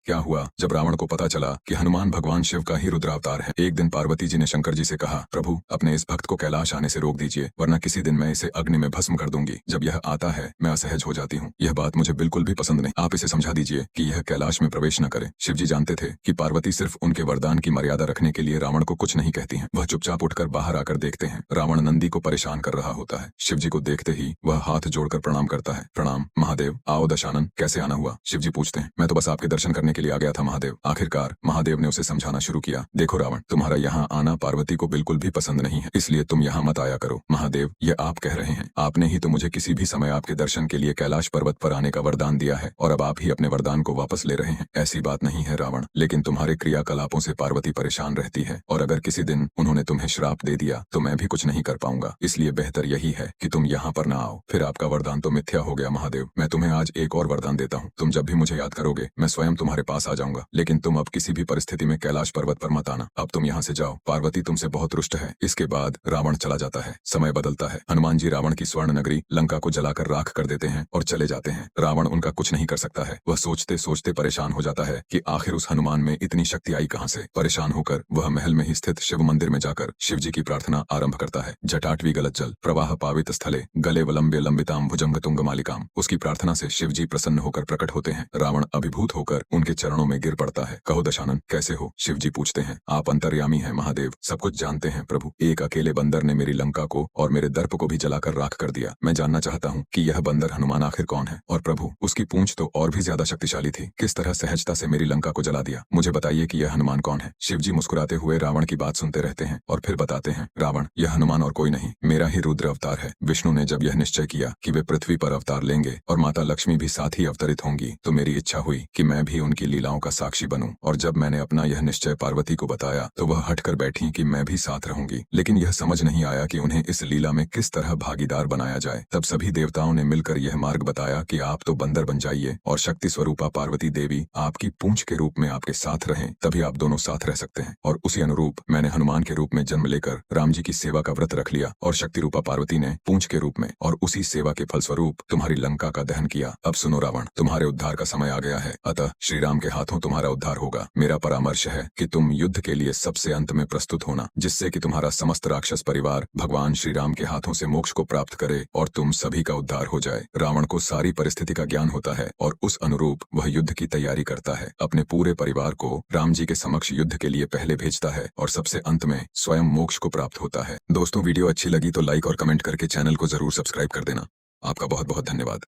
क्या हुआ जब रावण को पता चला कि हनुमान भगवान शिव का ही रुद्रावतार है। एक दिन पार्वती जी ने शंकर जी से कहा, प्रभु अपने इस भक्त को कैलाश आने से रोक दीजिए, वरना किसी दिन मैं इसे अग्नि में भस्म कर दूंगी। जब यह आता है मैं असहज हो जाती हूँ। यह बात मुझे बिल्कुल भी पसंद नहीं। आप इसे समझा दीजिए कि यह कैलाश में प्रवेश न करे। शिव जी जानते थे कि पार्वती सिर्फ उनके वरदान की मर्यादा रखने के लिए रावण को कुछ नहीं कहती हैं। वह चुपचाप उठकर बाहर आकर देखते हैं रावण नंदी को परेशान कर रहा होता है। शिव जी को देखते ही वह हाथ जोड़कर प्रणाम करता है। प्रणाम महादेव। आओ दशानन, कैसे आना हुआ? शिव जी पूछते हैं। मैं तो बस आपके दर्शन करने के लिए आ गया था महादेव। आखिरकार महादेव ने उसे समझाना शुरू किया। देखो रावण, तुम्हारा यहाँ आना पार्वती को बिल्कुल भी पसंद नहीं है, इसलिए तुम यहाँ मत आया करो। महादेव, ये आप कह रहे हैं? आपने ही तो मुझे किसी भी समय आपके दर्शन के लिए कैलाश पर्वत पर आने का वरदान दिया है और अब आप ही अपने वरदान को वापस ले रहे हैं। ऐसी बात नहीं है रावण, लेकिन तुम्हारे क्रियाकलापों से पार्वती परेशान रहती है और अगर किसी दिन उन्होंने तुम्हें श्राप दे दिया तो मैं भी कुछ नहीं कर पाऊंगा। इसलिए बेहतर यही है कि तुम यहाँ पर न आओ। फिर आपका वरदान तो मिथ्या हो गया महादेव। मैं तुम्हें आज एक और वरदान देता हूँ। तुम जब भी मुझे याद करोगे मैं स्वयं तुम्हारे पास आ जाऊंगा, लेकिन तुम अब किसी भी परिस्थिति में कैलाश पर्वत पर मत आना। अब तुम यहाँ से जाओ, पार्वती तुमसे बहुत रुष्ट है। इसके बाद रावण चला जाता है। समय बदलता है। हनुमान जी रावण की स्वर्ण नगरी लंका को जलाकर राख कर देते हैं और चले जाते हैं। रावण उनका कुछ नहीं कर सकता है। वह सोचते सोचते परेशान हो जाता है कि आखिर उस हनुमान में इतनी शक्ति आई कहाँ से। परेशान होकर वह महल में ही स्थित शिव मंदिर में जाकर शिव जी की प्रार्थना आरंभ करता है। जटाटवी गलत जल प्रवाह पावित स्थले गले वलंबे लंबिताम भुजंग तुंग मालिकाम। उसकी प्रार्थना से शिव जी प्रसन्न होकर प्रकट होते हैं। रावण अभिभूत होकर उनके चरणों में गिर पड़ता है। कहो दशानन, कैसे हो? शिव जी पूछते हैं। आप अंतर्यामी हैं महादेव, सब कुछ जानते हैं प्रभु। एक अकेले बंदर ने मेरी लंका को और मेरे दर्प को भी जलाकर राख कर दिया। मैं जानना चाहता हूँ कि यह बंदर हनुमान आखिर कौन है? और प्रभु, उसकी पूंछ तो और भी ज्यादा शक्तिशाली थी, किस तरह सहजता से मेरी लंका को जला दिया? मुझे बताइए कि यह हनुमान कौन है? शिव जी मुस्कुराते हुए रावण की बात सुनते रहते हैं और फिर बताते हैं, रावण, यह हनुमान और कोई नहीं, मेरा ही रुद्र अवतार है। विष्णु ने जब यह निश्चय किया कि वे पृथ्वी पर अवतार लेंगे और माता लक्ष्मी भी साथ ही अवतरित होंगी, तो मेरी इच्छा हुई कि मैं भी उनकी लीलाओं का साक्षी बनूं। और जब मैंने अपना यह निश्चय पार्वती को बताया तो वह हटकर बैठी कि मैं भी साथ रहूंगी, लेकिन यह समझ नहीं आया कि उन्हें इस लीला में किस तरह भागीदार बनाया जाए। तब सभी देवताओं ने मिलकर यह मार्ग बताया कि आप तो बंदर बन जाइए और शक्ति स्वरूपा पार्वती देवी आपकी पूंछ के रूप में आपके साथ रहें, तभी आप दोनों साथ रह सकते हैं। और उसी अनुरूप मैंने हनुमान के रूप में जन्म लेकर राम जी की सेवा का व्रत रख लिया और शक्ति रूपा पार्वती ने पूंछ के रूप में, और उसी सेवा के फलस्वरूप तुम्हारी लंका का दहन किया। अब सुनो रावण, तुम्हारे उद्धार का समय आ गया है, अतः श्री राम के हाथों तुम्हारा उद्धार होगा। मेरा परामर्श है कि तुम युद्ध के लिए सबसे अंत में प्रस्तुत होना, जिससे कि तुम्हारा समस्त राक्षस परिवार भगवान श्री राम के हाथों से मोक्ष को प्राप्त करे और तुम सभी का उद्धार हो जाए। रावण को सारी परिस्थिति का ज्ञान होता है और उस अनुरूप वह युद्ध की तैयारी करता है। अपने पूरे परिवार को राम जी के समक्ष युद्ध के लिए पहले भेजता है और सबसे अंत में स्वयं मोक्ष को प्राप्त होता है। दोस्तों, वीडियो अच्छी लगी तो लाइक और कमेंट करके चैनल को जरूर सब्सक्राइब कर देना। आपका बहुत बहुत धन्यवाद।